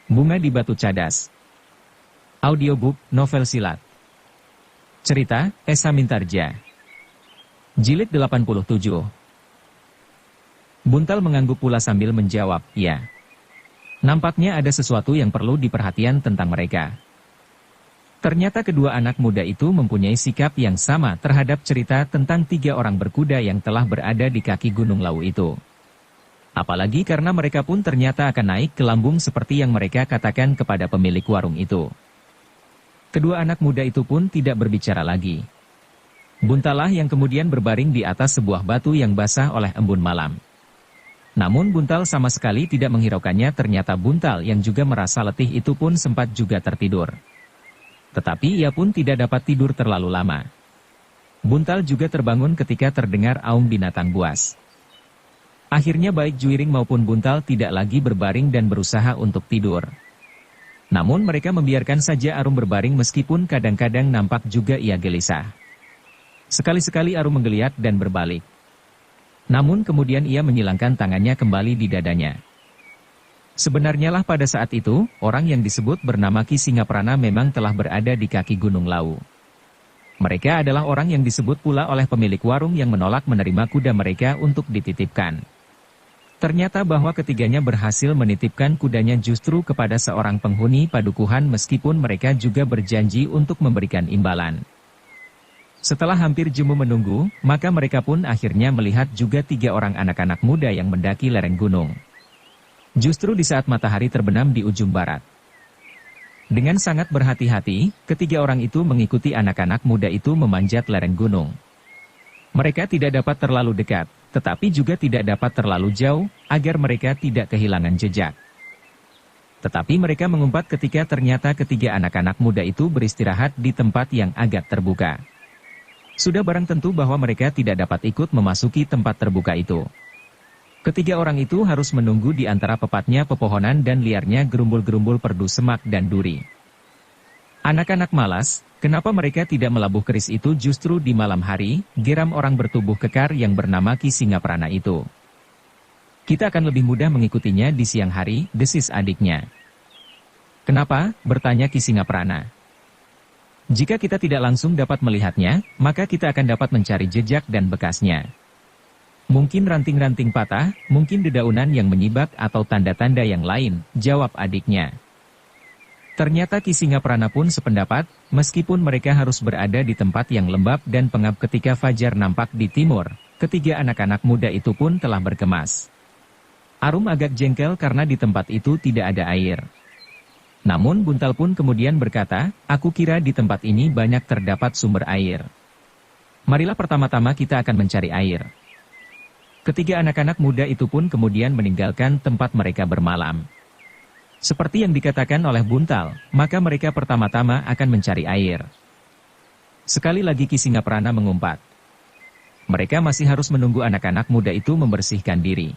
Bunga di Batu Cadas. Audiobook, novel silat. Cerita, Esa Mintarja. Jilid 87. Buntal mengangguk pula sambil menjawab, ya. Nampaknya ada sesuatu yang perlu diperhatikan tentang mereka. Ternyata kedua anak muda itu mempunyai sikap yang sama terhadap cerita tentang 3 orang berkuda yang telah berada di kaki Gunung Lawu itu. Apalagi karena mereka pun ternyata akan naik ke lambung seperti yang mereka katakan kepada pemilik warung itu. Kedua anak muda itu pun tidak berbicara lagi. Buntalah yang kemudian berbaring di atas sebuah batu yang basah oleh embun malam. Namun Buntal sama sekali tidak menghiraukannya. Ternyata Buntal yang juga merasa letih itu pun sempat juga tertidur. Tetapi ia pun tidak dapat tidur terlalu lama. Buntal juga terbangun ketika terdengar aum binatang buas. Akhirnya baik Juiring maupun Buntal tidak lagi berbaring dan berusaha untuk tidur. Namun mereka membiarkan saja Arum berbaring meskipun kadang-kadang nampak juga ia gelisah. Sekali-sekali Arum menggeliat dan berbalik. Namun kemudian ia menyilangkan tangannya kembali di dadanya. Sebenarnya lah pada saat itu, orang yang disebut bernama Ki Singaprana memang telah berada di kaki Gunung Lawu. Mereka adalah orang yang disebut pula oleh pemilik warung yang menolak menerima kuda mereka untuk dititipkan. Ternyata bahwa ketiganya berhasil menitipkan kudanya justru kepada seorang penghuni padukuhan meskipun mereka juga berjanji untuk memberikan imbalan. Setelah hampir jemu menunggu, maka mereka pun akhirnya melihat juga 3 orang anak-anak muda yang mendaki lereng gunung. Justru di saat matahari terbenam di ujung barat. Dengan sangat berhati-hati, ketiga orang itu mengikuti anak-anak muda itu memanjat lereng gunung. Mereka tidak dapat terlalu dekat, tetapi juga tidak dapat terlalu jauh, agar mereka tidak kehilangan jejak. Tetapi mereka mengumpat ketika ternyata ketiga anak-anak muda itu beristirahat di tempat yang agak terbuka. Sudah barang tentu bahwa mereka tidak dapat ikut memasuki tempat terbuka itu. Ketiga orang itu harus menunggu di antara pepatnya pepohonan dan liarnya gerumbul-gerumbul perdu semak dan duri. Anak-anak malas, kenapa mereka tidak melabuh keris itu justru di malam hari, geram orang bertubuh kekar yang bernama Ki Singaprana itu. Kita akan lebih mudah mengikutinya di siang hari, desis adiknya. Kenapa? Bertanya Ki Singaprana. Jika kita tidak langsung dapat melihatnya, maka kita akan dapat mencari jejak dan bekasnya. Mungkin ranting-ranting patah, mungkin dedaunan yang menyibak atau tanda-tanda yang lain, jawab adiknya. Ternyata Ki Singaprana pun sependapat, meskipun mereka harus berada di tempat yang lembab dan pengap ketika fajar nampak di timur, ketiga anak-anak muda itu pun telah berkemas. Arum agak jengkel karena di tempat itu tidak ada air. Namun Buntal pun kemudian berkata, aku kira di tempat ini banyak terdapat sumber air. Marilah pertama-tama kita akan mencari air. Ketiga anak-anak muda itu pun kemudian meninggalkan tempat mereka bermalam. Seperti yang dikatakan oleh Buntal, maka mereka pertama-tama akan mencari air. Sekali lagi Ki Singaprana mengumpat. Mereka masih harus menunggu anak-anak muda itu membersihkan diri.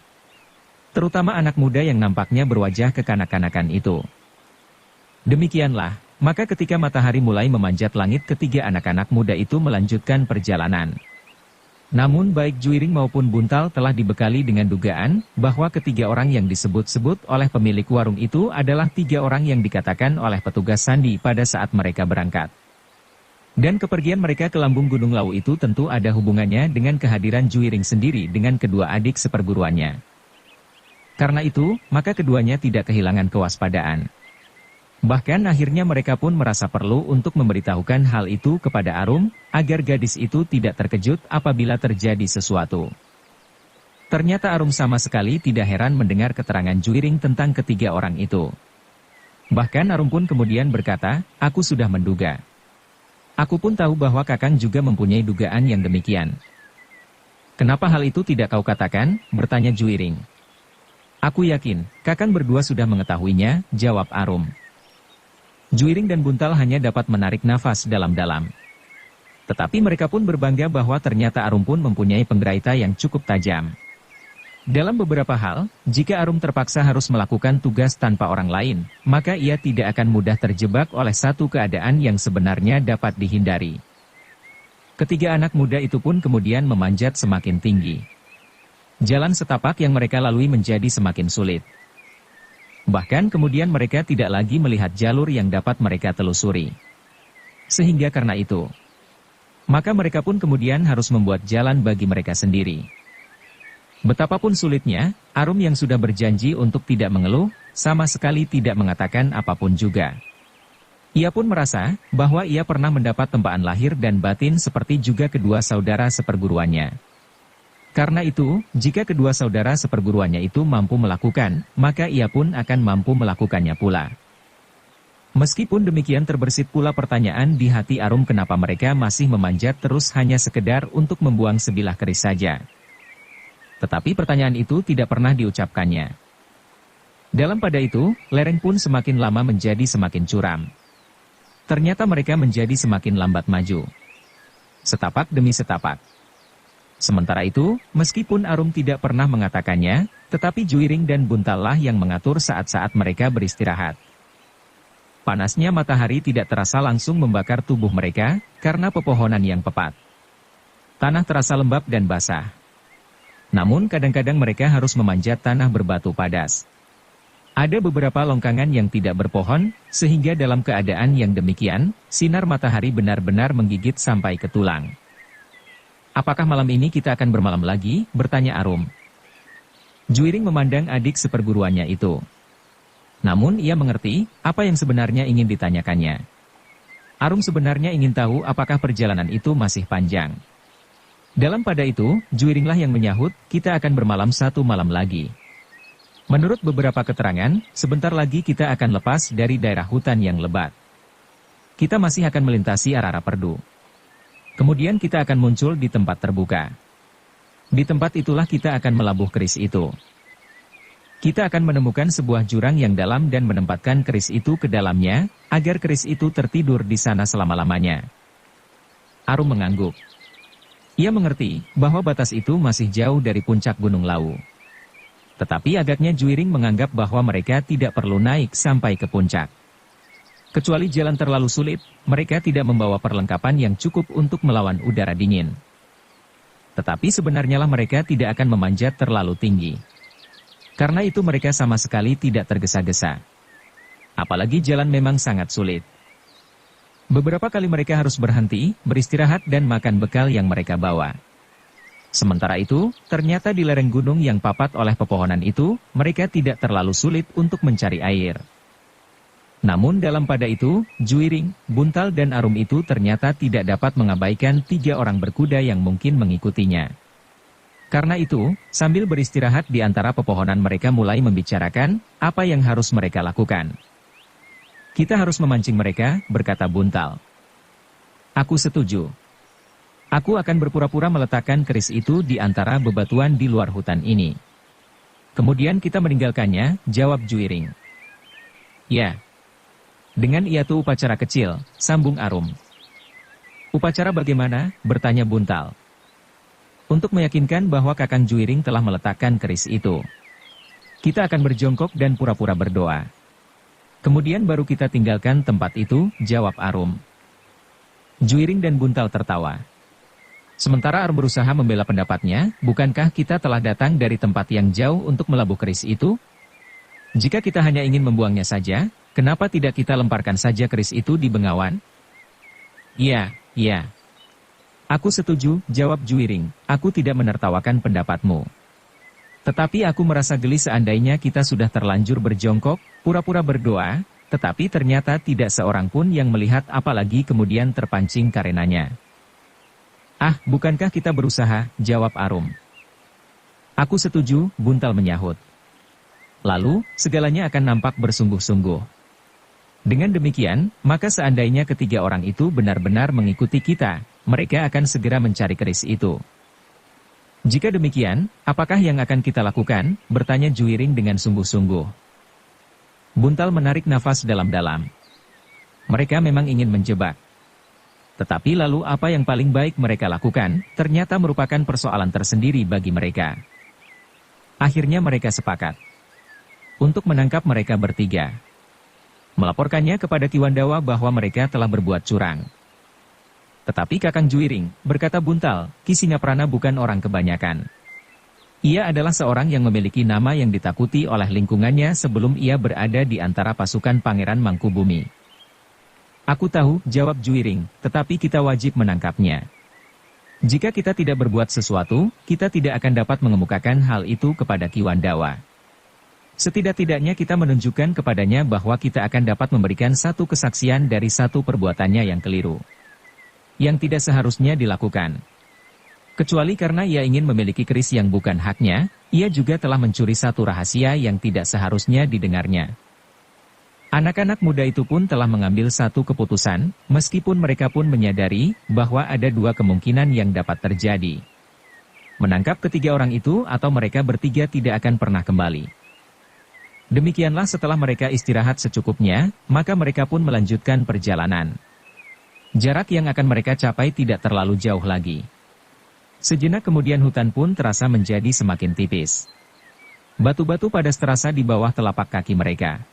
Terutama anak muda yang nampaknya berwajah kekanak-kanakan itu. Demikianlah, maka ketika matahari mulai memanjat langit ketiga anak-anak muda itu melanjutkan perjalanan. Namun baik Juiring maupun Buntal telah dibekali dengan dugaan bahwa ketiga orang yang disebut-sebut oleh pemilik warung itu adalah 3 orang yang dikatakan oleh petugas sandi pada saat mereka berangkat. Dan kepergian mereka ke lambung Gunung Lawu itu tentu ada hubungannya dengan kehadiran Juiring sendiri dengan kedua adik seperguruannya. Karena itu, maka keduanya tidak kehilangan kewaspadaan. Bahkan akhirnya mereka pun merasa perlu untuk memberitahukan hal itu kepada Arum, agar gadis itu tidak terkejut apabila terjadi sesuatu. Ternyata Arum sama sekali tidak heran mendengar keterangan Juiring tentang ketiga orang itu. Bahkan Arum pun kemudian berkata, aku sudah menduga. Aku pun tahu bahwa Kakang juga mempunyai dugaan yang demikian. Kenapa hal itu tidak kau katakan? Bertanya Juiring. Aku yakin, Kakang berdua sudah mengetahuinya, jawab Arum. Juiring dan Buntal hanya dapat menarik nafas dalam-dalam. Tetapi mereka pun berbangga bahwa ternyata Arum pun mempunyai penggeraita yang cukup tajam. Dalam beberapa hal, jika Arum terpaksa harus melakukan tugas tanpa orang lain, maka ia tidak akan mudah terjebak oleh satu keadaan yang sebenarnya dapat dihindari. Ketiga anak muda itu pun kemudian memanjat semakin tinggi. Jalan setapak yang mereka lalui menjadi semakin sulit. Bahkan kemudian mereka tidak lagi melihat jalur yang dapat mereka telusuri. Sehingga karena itu, maka mereka pun kemudian harus membuat jalan bagi mereka sendiri. Betapapun sulitnya, Arum yang sudah berjanji untuk tidak mengeluh, sama sekali tidak mengatakan apapun juga. Ia pun merasa bahwa ia pernah mendapat tempaan lahir dan batin seperti juga kedua saudara seperguruannya. Karena itu, jika kedua saudara seperguruannya itu mampu melakukan, maka ia pun akan mampu melakukannya pula. Meskipun demikian terbersit pula pertanyaan di hati Arum kenapa mereka masih memanjat terus hanya sekedar untuk membuang sebilah keris saja. Tetapi pertanyaan itu tidak pernah diucapkannya. Dalam pada itu, lereng pun semakin lama menjadi semakin curam. Ternyata mereka menjadi semakin lambat maju. Setapak demi setapak. Sementara itu, meskipun Arum tidak pernah mengatakannya, tetapi Juiring dan Buntal lah yang mengatur saat-saat mereka beristirahat. Panasnya matahari tidak terasa langsung membakar tubuh mereka, karena pepohonan yang pepat. Tanah terasa lembab dan basah. Namun kadang-kadang mereka harus memanjat tanah berbatu padas. Ada beberapa longkangan yang tidak berpohon, sehingga dalam keadaan yang demikian, sinar matahari benar-benar menggigit sampai ke tulang. "Apakah malam ini kita akan bermalam lagi?" bertanya Arum. Juiring memandang adik seperguruannya itu. Namun ia mengerti apa yang sebenarnya ingin ditanyakannya. Arum sebenarnya ingin tahu apakah perjalanan itu masih panjang. Dalam pada itu, Juiringlah yang menyahut, "Kita akan bermalam satu malam lagi. Menurut beberapa keterangan, sebentar lagi kita akan lepas dari daerah hutan yang lebat. Kita masih akan melintasi Arara Perdu. Kemudian kita akan muncul di tempat terbuka. Di tempat itulah kita akan melabuh keris itu. Kita akan menemukan sebuah jurang yang dalam dan menempatkan keris itu ke dalamnya, agar keris itu tertidur di sana selama-lamanya." Arum mengangguk. Ia mengerti bahwa batas itu masih jauh dari puncak Gunung Lawu. Tetapi agaknya Juiring menganggap bahwa mereka tidak perlu naik sampai ke puncak. Kecuali jalan terlalu sulit, mereka tidak membawa perlengkapan yang cukup untuk melawan udara dingin. Tetapi sebenarnya lah mereka tidak akan memanjat terlalu tinggi. Karena itu mereka sama sekali tidak tergesa-gesa. Apalagi jalan memang sangat sulit. Beberapa kali mereka harus berhenti, beristirahat dan makan bekal yang mereka bawa. Sementara itu, ternyata di lereng gunung yang papat oleh pepohonan itu, mereka tidak terlalu sulit untuk mencari air. Namun dalam pada itu, Juiring, Buntal dan Arum itu ternyata tidak dapat mengabaikan 3 orang berkuda yang mungkin mengikutinya. Karena itu, sambil beristirahat di antara pepohonan mereka mulai membicarakan apa yang harus mereka lakukan. "Kita harus memancing mereka," berkata Buntal. "Aku setuju. Aku akan berpura-pura meletakkan keris itu di antara bebatuan di luar hutan ini. Kemudian kita meninggalkannya," jawab Juiring. "Ya. Dengan itu upacara kecil," sambung Arum. "Upacara bagaimana?" bertanya Buntal. "Untuk meyakinkan bahwa Kakang Juiring telah meletakkan keris itu. Kita akan berjongkok dan pura-pura berdoa. Kemudian baru kita tinggalkan tempat itu," jawab Arum. Juiring dan Buntal tertawa. Sementara Arum berusaha membela pendapatnya, "Bukankah kita telah datang dari tempat yang jauh untuk melabuh keris itu? Jika kita hanya ingin membuangnya saja, kenapa tidak kita lemparkan saja keris itu di Bengawan?" "Iya, iya. Aku setuju," jawab Juiring. "Aku tidak menertawakan pendapatmu. Tetapi aku merasa geli seandainya kita sudah terlanjur berjongkok, pura-pura berdoa, tetapi ternyata tidak seorang pun yang melihat apalagi kemudian terpancing karenanya." "Ah, bukankah kita berusaha?" jawab Arum. "Aku setuju," Buntal menyahut. "Lalu, segalanya akan nampak bersungguh-sungguh. Dengan demikian, maka seandainya ketiga orang itu benar-benar mengikuti kita, mereka akan segera mencari keris itu. Jika demikian, apakah yang akan kita lakukan?" bertanya Juiring dengan sungguh-sungguh. Buntal menarik nafas dalam-dalam. Mereka memang ingin menjebak. Tetapi lalu apa yang paling baik mereka lakukan, ternyata merupakan persoalan tersendiri bagi mereka. Akhirnya mereka sepakat untuk menangkap mereka bertiga. Melaporkannya kepada Kiwandawa bahwa mereka telah berbuat curang. "Tetapi Kakang Juiring," berkata Buntal, "Ki Singaprana bukan orang kebanyakan. Ia adalah seorang yang memiliki nama yang ditakuti oleh lingkungannya sebelum ia berada di antara pasukan Pangeran Mangkubumi. Aku tahu, jawab Juiring, tetapi kita wajib menangkapnya. Jika kita tidak berbuat sesuatu, kita tidak akan dapat mengemukakan hal itu kepada Ki Wandawa. Setidak-tidaknya kita menunjukkan kepadanya bahwa kita akan dapat memberikan satu kesaksian dari satu perbuatannya yang keliru, yang tidak seharusnya dilakukan. Kecuali karena ia ingin memiliki keris yang bukan haknya, ia juga telah mencuri satu rahasia yang tidak seharusnya didengarnya. Anak-anak muda itu pun telah mengambil satu keputusan, meskipun mereka pun menyadari bahwa ada dua kemungkinan yang dapat terjadi. Menangkap ketiga orang itu atau mereka bertiga tidak akan pernah kembali. Demikianlah setelah mereka istirahat secukupnya, maka mereka pun melanjutkan perjalanan. Jarak yang akan mereka capai tidak terlalu jauh lagi. Sejenak kemudian hutan pun terasa menjadi semakin tipis. Batu-batu padas terasa di bawah telapak kaki mereka.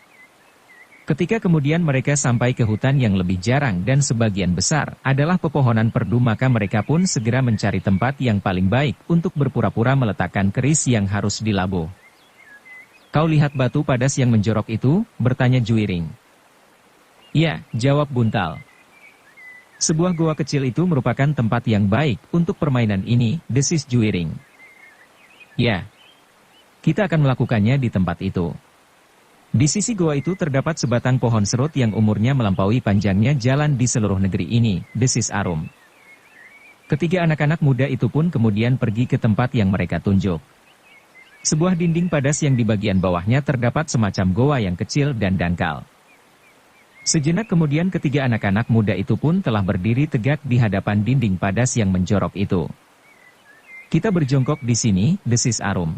Ketika kemudian mereka sampai ke hutan yang lebih jarang dan sebagian besar adalah pepohonan perdu, maka mereka pun segera mencari tempat yang paling baik untuk berpura-pura meletakkan keris yang harus dilabuh. Kau lihat batu padas yang menjorok itu? Bertanya Juiring. Ya, jawab Buntal. Sebuah goa kecil itu merupakan tempat yang baik untuk permainan ini, desis Juiring. Ya, kita akan melakukannya di tempat itu. Di sisi goa itu terdapat sebatang pohon serut yang umurnya melampaui panjangnya jalan di seluruh negeri ini, desis Arum. Ketiga anak-anak muda itu pun kemudian pergi ke tempat yang mereka tunjuk. Sebuah dinding padas yang di bagian bawahnya terdapat semacam goa yang kecil dan dangkal. Sejenak kemudian ketiga anak-anak muda itu pun telah berdiri tegak di hadapan dinding padas yang menjorok itu. Kita berjongkok di sini, desis Arum.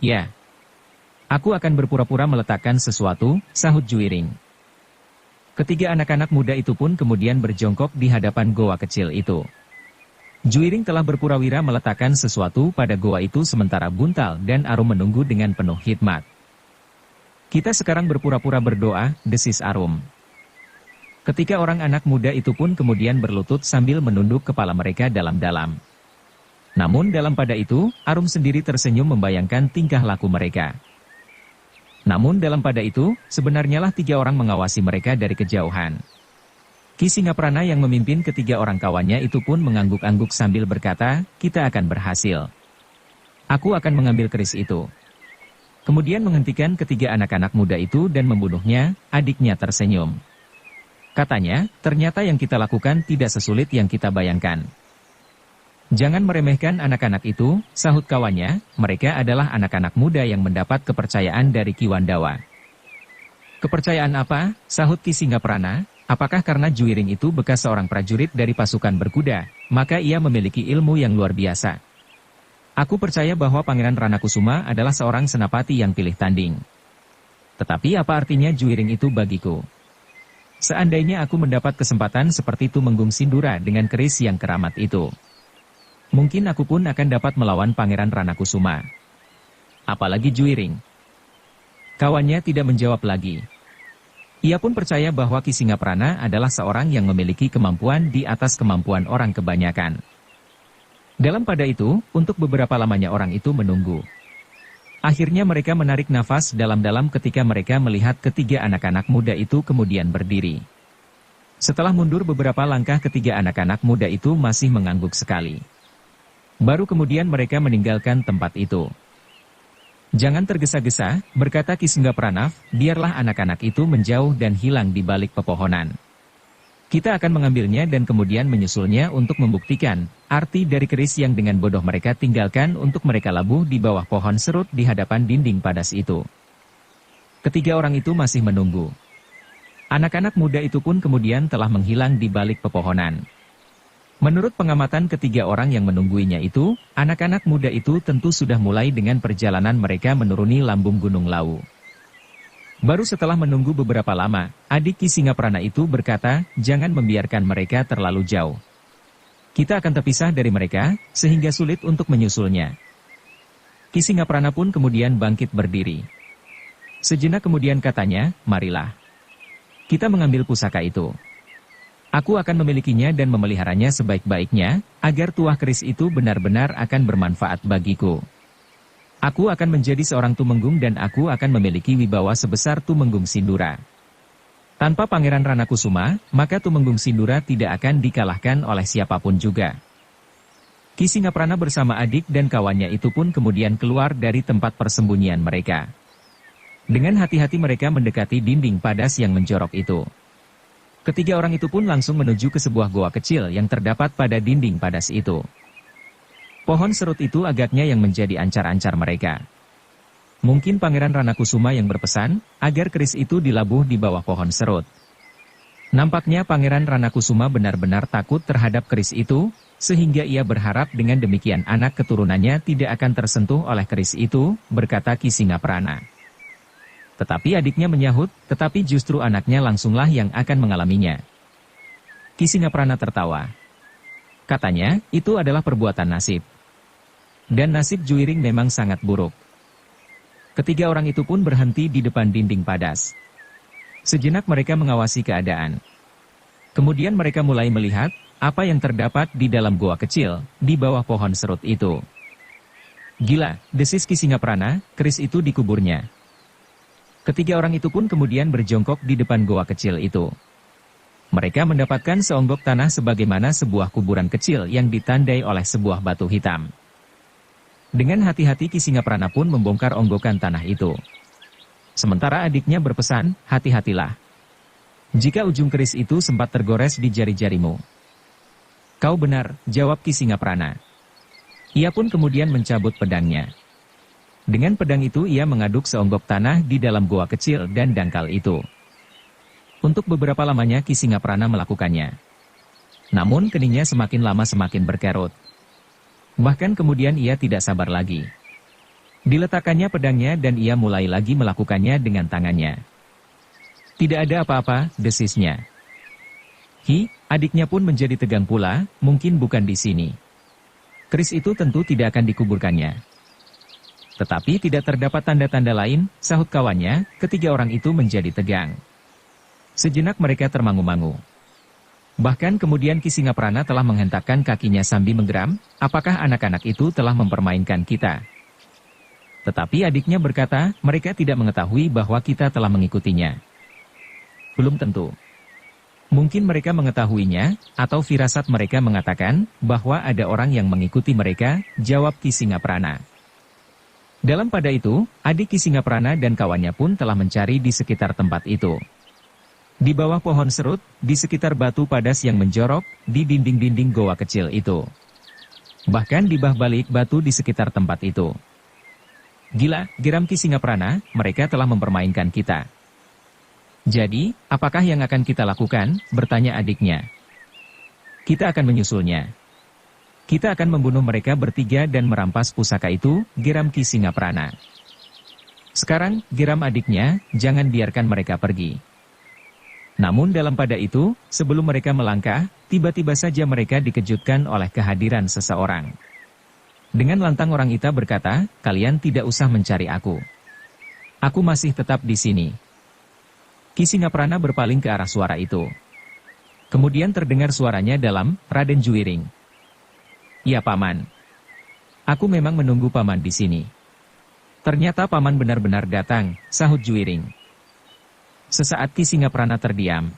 Ya. Aku akan berpura-pura meletakkan sesuatu, sahut Juiring. Ketiga anak-anak muda itu pun kemudian berjongkok di hadapan goa kecil itu. Juiring telah berpura-wira meletakkan sesuatu pada goa itu sementara Buntal dan Arum menunggu dengan penuh hikmat. Kita sekarang berpura-pura berdoa, desis Arum. Ketika orang anak muda itu pun kemudian berlutut sambil menunduk kepala mereka dalam-dalam. Namun dalam pada itu, Arum sendiri tersenyum membayangkan tingkah laku mereka. Namun dalam pada itu, sebenarnya lah tiga orang mengawasi mereka dari kejauhan. Ki Singaprana yang memimpin ketiga orang kawannya itu pun mengangguk-angguk sambil berkata, kita akan berhasil. Aku akan mengambil keris itu. Kemudian menghentikan ketiga anak-anak muda itu dan membunuhnya, adiknya tersenyum. Katanya, ternyata yang kita lakukan tidak sesulit yang kita bayangkan. Jangan meremehkan anak-anak itu, sahut kawannya, mereka adalah anak-anak muda yang mendapat kepercayaan dari Ki Wandawa. Kepercayaan apa? Sahut Ki Singaprana. Apakah karena Juiring itu bekas seorang prajurit dari pasukan berkuda, maka ia memiliki ilmu yang luar biasa. Aku percaya bahwa Pangeran Ranakusuma adalah seorang senapati yang pilih tanding. Tetapi apa artinya Juiring itu bagiku? Seandainya aku mendapat kesempatan seperti Tumenggung Sindura dengan keris yang keramat itu, mungkin aku pun akan dapat melawan Pangeran Ranakusuma. Apalagi Juiring. Kawannya tidak menjawab lagi. Ia pun percaya bahwa Ki Singaprana adalah seorang yang memiliki kemampuan di atas kemampuan orang kebanyakan. Dalam pada itu, untuk beberapa lamanya orang itu menunggu. Akhirnya mereka menarik nafas dalam-dalam ketika mereka melihat ketiga anak-anak muda itu kemudian berdiri. Setelah mundur beberapa langkah ketiga anak-anak muda itu masih mengangguk sekali. Baru kemudian mereka meninggalkan tempat itu. Jangan tergesa-gesa, berkata Ki Singaprana, biarlah anak-anak itu menjauh dan hilang di balik pepohonan. Kita akan mengambilnya dan kemudian menyusulnya untuk membuktikan arti dari keris yang dengan bodoh mereka tinggalkan untuk mereka labuh di bawah pohon serut di hadapan dinding padas itu. Ketiga orang itu masih menunggu. Anak-anak muda itu pun kemudian telah menghilang di balik pepohonan. Menurut pengamatan ketiga orang yang menungguinya itu, anak-anak muda itu tentu sudah mulai dengan perjalanan mereka menuruni lambung Gunung Lawu. Baru setelah menunggu beberapa lama, adik Ki Singaprana itu berkata, jangan membiarkan mereka terlalu jauh. Kita akan terpisah dari mereka, sehingga sulit untuk menyusulnya. Ki Singaprana pun kemudian bangkit berdiri. Sejenak kemudian katanya, marilah. Kita mengambil pusaka itu. Aku akan memilikinya dan memeliharanya sebaik-baiknya, agar tuah keris itu benar-benar akan bermanfaat bagiku. Aku akan menjadi seorang tumenggung dan aku akan memiliki wibawa sebesar Tumenggung Sindura. Tanpa Pangeran Ranakusuma, maka Tumenggung Sindura tidak akan dikalahkan oleh siapapun juga. Ki Singaprana bersama adik dan kawannya itu pun kemudian keluar dari tempat persembunyian mereka. Dengan hati-hati mereka mendekati dinding padas yang menjorok itu. Ketiga orang itu pun langsung menuju ke sebuah goa kecil yang terdapat pada dinding padas itu. Pohon serut itu agaknya yang menjadi ancar-ancar mereka. Mungkin Pangeran Ranakusuma yang berpesan agar keris itu dilabuh di bawah pohon serut. Nampaknya Pangeran Ranakusuma benar-benar takut terhadap keris itu, sehingga ia berharap dengan demikian anak keturunannya tidak akan tersentuh oleh keris itu, berkata Ki Singaprana. Tetapi adiknya menyahut, tetapi justru anaknya langsunglah yang akan mengalaminya. Ki Singaprana tertawa. Katanya, itu adalah perbuatan nasib. Dan nasib Juwiring memang sangat buruk. Ketiga orang itu pun berhenti di depan dinding padas. Sejenak mereka mengawasi keadaan. Kemudian mereka mulai melihat apa yang terdapat di dalam goa kecil, di bawah pohon serut itu. Gila, desis Ki Singaprana, keris itu dikuburnya. Ketiga orang itu pun kemudian berjongkok di depan goa kecil itu. Mereka mendapatkan seonggok tanah sebagaimana sebuah kuburan kecil yang ditandai oleh sebuah batu hitam. Dengan hati-hati Ki Singaprana pun membongkar onggokan tanah itu. Sementara adiknya berpesan, hati-hatilah. Jika ujung keris itu sempat tergores di jari-jarimu. Kau benar, jawab Ki Singaprana. Ia pun kemudian mencabut pedangnya. Dengan pedang itu ia mengaduk seonggok tanah di dalam goa kecil dan dangkal itu. Untuk beberapa lamanya Ki Singaprana melakukannya. Namun keningnya semakin lama semakin berkerut. Bahkan kemudian ia tidak sabar lagi. Diletakkannya pedangnya dan ia mulai lagi melakukannya dengan tangannya. Tidak ada apa-apa, desisnya. Adiknya pun menjadi tegang pula, mungkin bukan di sini. Keris itu tentu tidak akan dikuburkannya. Tetapi tidak terdapat tanda-tanda lain, sahut kawannya, ketiga orang itu menjadi tegang. Sejenak mereka termangu-mangu. Bahkan kemudian Ki Singaprana telah menghentakkan kakinya sambil menggeram, apakah anak-anak itu telah mempermainkan kita? Tetapi adiknya berkata, mereka tidak mengetahui bahwa kita telah mengikutinya. Belum tentu. Mungkin mereka mengetahuinya, atau firasat mereka mengatakan, bahwa ada orang yang mengikuti mereka, jawab Ki Singaprana. Dalam pada itu, adik Ki Singaprana dan kawannya pun telah mencari di sekitar tempat itu. Di bawah pohon serut, di sekitar batu padas yang menjorok, di dinding-dinding goa kecil itu. Bahkan di balik batu di sekitar tempat itu. Gila, geram Ki Singaprana, mereka telah mempermainkan kita. Jadi, apakah yang akan kita lakukan? Bertanya adiknya. Kita akan menyusulnya. Kita akan membunuh mereka bertiga dan merampas pusaka itu, geram Ki Singaprana. Sekarang, geram adiknya, jangan biarkan mereka pergi. Namun dalam pada itu, sebelum mereka melangkah, tiba-tiba saja mereka dikejutkan oleh kehadiran seseorang. Dengan lantang orang itu berkata, kalian tidak usah mencari aku. Aku masih tetap di sini. Ki Singaprana berpaling ke arah suara itu. Kemudian terdengar suaranya dalam, Raden Juwiring. Ya Paman. Aku memang menunggu Paman di sini. Ternyata Paman benar-benar datang, sahut Juwiring. Sesaat Ki Singaprana terdiam.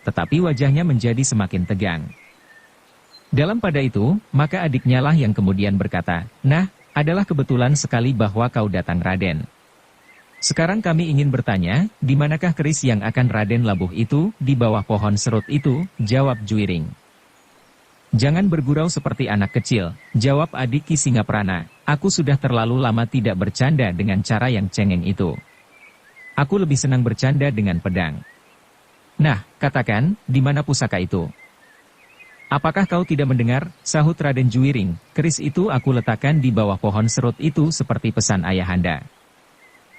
Tetapi wajahnya menjadi semakin tegang. Dalam pada itu, maka adiknya lah yang kemudian berkata, nah, adalah kebetulan sekali bahwa kau datang Raden. Sekarang kami ingin bertanya, di manakah keris yang akan Raden labuh itu, di bawah pohon serut itu, jawab Juwiring. Jangan bergurau seperti anak kecil, jawab adik Ki Singaprana, aku sudah terlalu lama tidak bercanda dengan cara yang cengeng itu. Aku lebih senang bercanda dengan pedang. Nah, katakan, di mana pusaka itu? Apakah kau tidak mendengar, sahut Raden Juwiring, keris itu aku letakkan di bawah pohon serut itu seperti pesan ayahanda.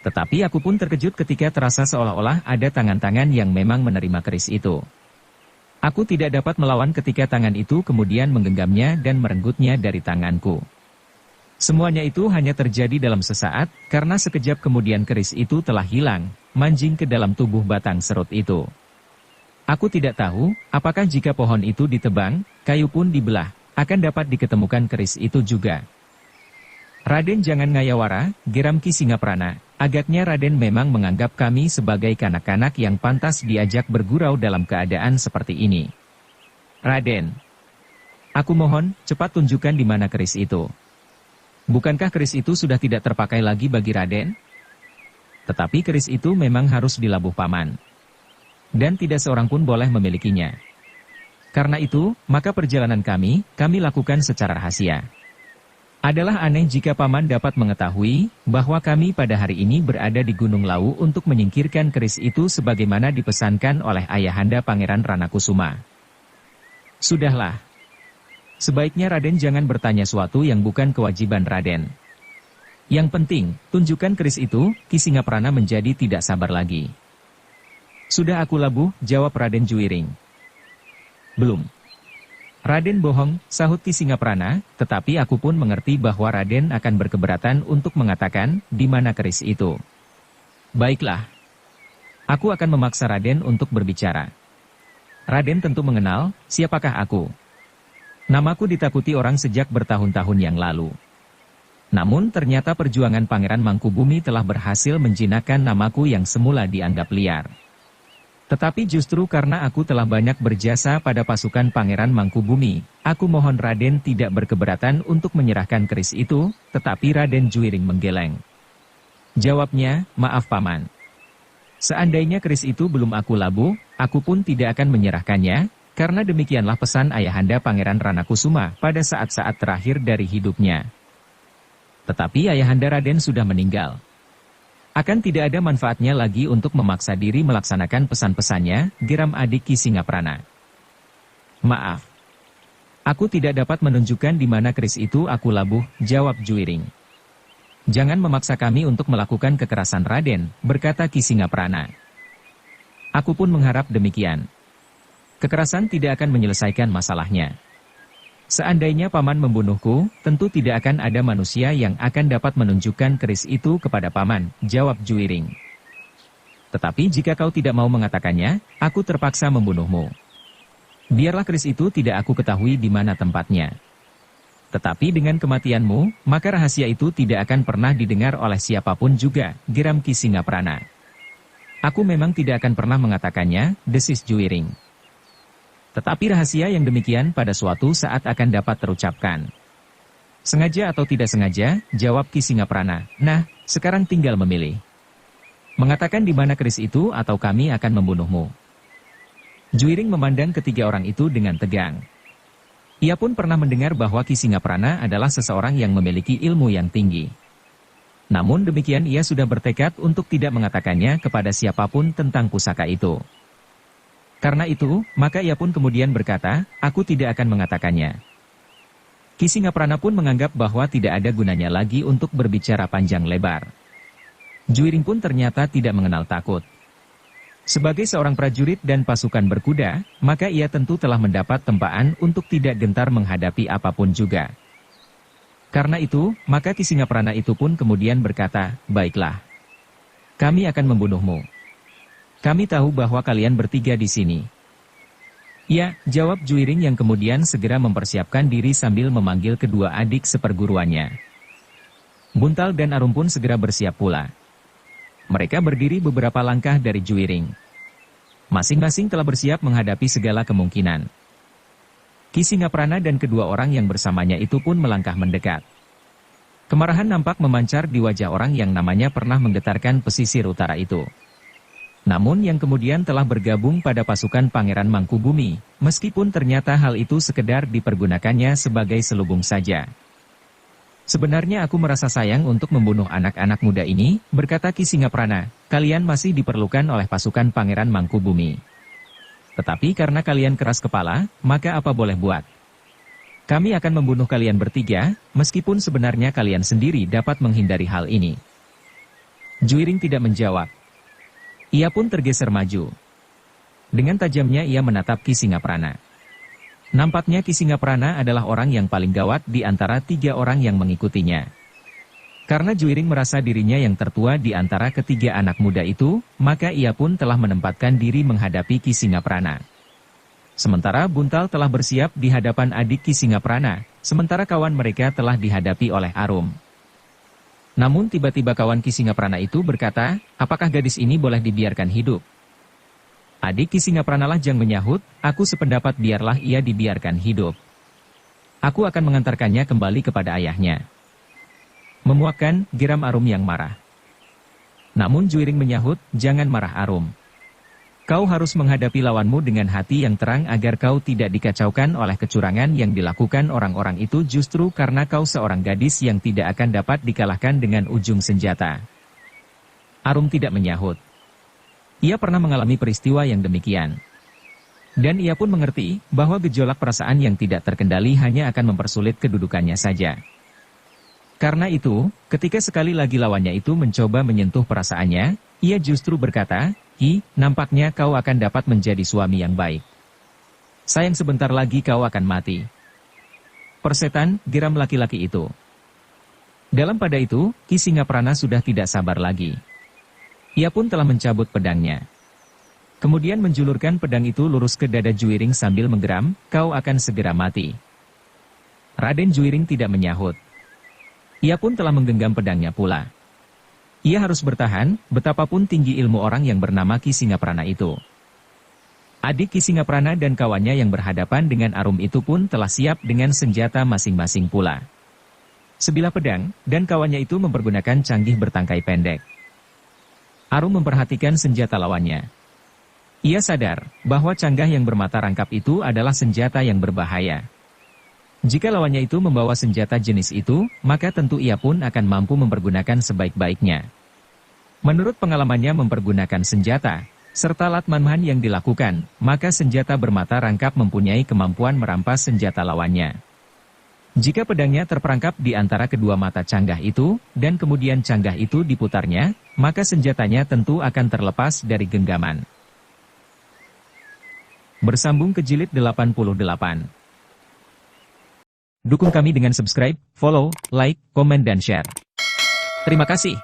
Tetapi aku pun terkejut ketika terasa seolah-olah ada tangan-tangan yang memang menerima keris itu. Aku tidak dapat melawan ketika tangan itu kemudian menggenggamnya dan merenggutnya dari tanganku. Semuanya itu hanya terjadi dalam sesaat, karena sekejap kemudian keris itu telah hilang, manjing ke dalam tubuh batang serut itu. Aku tidak tahu, apakah jika pohon itu ditebang, kayu pun dibelah, akan dapat diketemukan keris itu juga. Raden jangan ngayawara, geram Ki Singaprana. Agaknya Raden memang menganggap kami sebagai kanak-kanak yang pantas diajak bergurau dalam keadaan seperti ini. Raden, aku mohon, cepat tunjukkan di mana keris itu. Bukankah keris itu sudah tidak terpakai lagi bagi Raden? Tetapi keris itu memang harus dilabuh paman. Dan tidak seorang pun boleh memilikinya. Karena itu, maka perjalanan kami lakukan secara rahasia. Adalah aneh jika paman dapat mengetahui bahwa kami pada hari ini berada di Gunung Lawu untuk menyingkirkan keris itu sebagaimana dipesankan oleh ayahanda Pangeran Ranakusuma. Sudahlah. Sebaiknya Raden jangan bertanya suatu yang bukan kewajiban Raden. Yang penting, tunjukkan keris itu. Ki Singaprana menjadi tidak sabar lagi. Sudah aku labuh, jawab Raden Juwiring. Belum. Raden bohong, sahut Ki Singaprana, tetapi aku pun mengerti bahwa Raden akan berkeberatan untuk mengatakan di mana keris itu. Baiklah. Aku akan memaksa Raden untuk berbicara. Raden tentu mengenal, siapakah aku. Namaku ditakuti orang sejak bertahun-tahun yang lalu. Namun ternyata perjuangan Pangeran Mangkubumi telah berhasil menjinakkan namaku yang semula dianggap liar. Tetapi justru karena aku telah banyak berjasa pada pasukan Pangeran Mangkubumi, aku mohon Raden tidak berkeberatan untuk menyerahkan keris itu, tetapi Raden Juwiring menggeleng. Jawabnya, maaf paman. Seandainya keris itu belum aku labuh, aku pun tidak akan menyerahkannya, karena demikianlah pesan ayahanda Pangeran Ranakusuma pada saat-saat terakhir dari hidupnya. Tetapi ayahanda Raden sudah meninggal. Akan tidak ada manfaatnya lagi untuk memaksa diri melaksanakan pesan-pesannya, geram adik Ki Singaprana. Maaf. Aku tidak dapat menunjukkan di mana keris itu aku labuh, jawab Juwiring. Jangan memaksa kami untuk melakukan kekerasan Raden, berkata Ki Singaprana. Aku pun mengharap demikian. Kekerasan tidak akan menyelesaikan masalahnya. Seandainya paman membunuhku, tentu tidak akan ada manusia yang akan dapat menunjukkan keris itu kepada paman, jawab Juwiring. Tetapi jika kau tidak mau mengatakannya, aku terpaksa membunuhmu. Biarlah keris itu tidak aku ketahui di mana tempatnya. Tetapi dengan kematianmu, maka rahasia itu tidak akan pernah didengar oleh siapapun juga, geram Ki Singaprana. Aku memang tidak akan pernah mengatakannya, desis Juwiring. Tetapi rahasia yang demikian pada suatu saat akan dapat terucapkan. Sengaja atau tidak sengaja, jawab Ki Singaprana. Nah, sekarang tinggal memilih. Mengatakan di mana keris itu atau kami akan membunuhmu. Juwiring memandang ketiga orang itu dengan tegang. Ia pun pernah mendengar bahwa Ki Singaprana adalah seseorang yang memiliki ilmu yang tinggi. Namun demikian ia sudah bertekad untuk tidak mengatakannya kepada siapapun tentang pusaka itu. Karena itu, maka ia pun kemudian berkata, aku tidak akan mengatakannya. Ki Singaprana pun menganggap bahwa tidak ada gunanya lagi untuk berbicara panjang lebar. Juwiring pun ternyata tidak mengenal takut. Sebagai seorang prajurit dan pasukan berkuda, maka ia tentu telah mendapat tempaan untuk tidak gentar menghadapi apapun juga. Karena itu, maka Ki Singaprana itu pun kemudian berkata, baiklah. Kami akan membunuhmu. Kami tahu bahwa kalian bertiga di sini. Ya, jawab Juwiring yang kemudian segera mempersiapkan diri sambil memanggil kedua adik seperguruannya. Buntal dan Arum pun segera bersiap pula. Mereka berdiri beberapa langkah dari Juwiring. Masing-masing telah bersiap menghadapi segala kemungkinan. Ki Singaprana dan kedua orang yang bersamanya itu pun melangkah mendekat. Kemarahan nampak memancar di wajah orang yang namanya pernah menggetarkan pesisir utara itu. Namun yang kemudian telah bergabung pada pasukan Pangeran Mangkubumi, meskipun ternyata hal itu sekedar dipergunakannya sebagai selubung saja. Sebenarnya aku merasa sayang untuk membunuh anak-anak muda ini, berkata Ki Singaprana, kalian masih diperlukan oleh pasukan Pangeran Mangkubumi. Tetapi karena kalian keras kepala, maka apa boleh buat? Kami akan membunuh kalian bertiga, meskipun sebenarnya kalian sendiri dapat menghindari hal ini. Juwiring tidak menjawab. Ia pun tergeser maju. Dengan tajamnya ia menatap Ki Singaprana. Nampaknya Ki Singaprana adalah orang yang paling gawat di antara tiga orang yang mengikutinya. Karena Juwiring merasa dirinya yang tertua di antara ketiga anak muda itu, maka ia pun telah menempatkan diri menghadapi Ki Singaprana. Sementara Buntal telah bersiap di hadapan adik Ki Singaprana, sementara kawan mereka telah dihadapi oleh Arum. Namun tiba-tiba kawan Ki Singaprana itu berkata, apakah gadis ini boleh dibiarkan hidup? Adik Ki Singaprana lajang menyahut, aku sependapat biarlah ia dibiarkan hidup. Aku akan mengantarkannya kembali kepada ayahnya. Memuakkan, geram Arum yang marah. Namun Juiring menyahut, jangan marah Arum. Kau harus menghadapi lawanmu dengan hati yang terang agar kau tidak dikacaukan oleh kecurangan yang dilakukan orang-orang itu justru karena kau seorang gadis yang tidak akan dapat dikalahkan dengan ujung senjata. Arum tidak menyahut. Ia pernah mengalami peristiwa yang demikian. Dan ia pun mengerti bahwa gejolak perasaan yang tidak terkendali hanya akan mempersulit kedudukannya saja. Karena itu, ketika sekali lagi lawannya itu mencoba menyentuh perasaannya, ia justru berkata, Ki, nampaknya kau akan dapat menjadi suami yang baik. Sayang sebentar lagi kau akan mati. Persetan, geram laki-laki itu. Dalam pada itu, Ki Singaprana sudah tidak sabar lagi. Ia pun telah mencabut pedangnya. Kemudian menjulurkan pedang itu lurus ke dada Juiring sambil menggeram, kau akan segera mati. Raden Juiring tidak menyahut. Ia pun telah menggenggam pedangnya pula. Ia harus bertahan, betapapun tinggi ilmu orang yang bernama Ki Singaprana itu. Adik Ki Singaprana dan kawannya yang berhadapan dengan Arum itu pun telah siap dengan senjata masing-masing pula. Sebilah pedang, dan kawannya itu mempergunakan canggih bertangkai pendek. Arum memperhatikan senjata lawannya. Ia sadar bahwa canggah yang bermata rangkap itu adalah senjata yang berbahaya. Jika lawannya itu membawa senjata jenis itu, maka tentu ia pun akan mampu mempergunakan sebaik-baiknya. Menurut pengalamannya mempergunakan senjata, serta latmanman yang dilakukan, maka senjata bermata rangkap mempunyai kemampuan merampas senjata lawannya. Jika pedangnya terperangkap di antara kedua mata canggah itu, dan kemudian canggah itu diputarnya, maka senjatanya tentu akan terlepas dari genggaman. Bersambung ke jilid 88. Dukung kami dengan subscribe, follow, like, komen dan share. Terima kasih.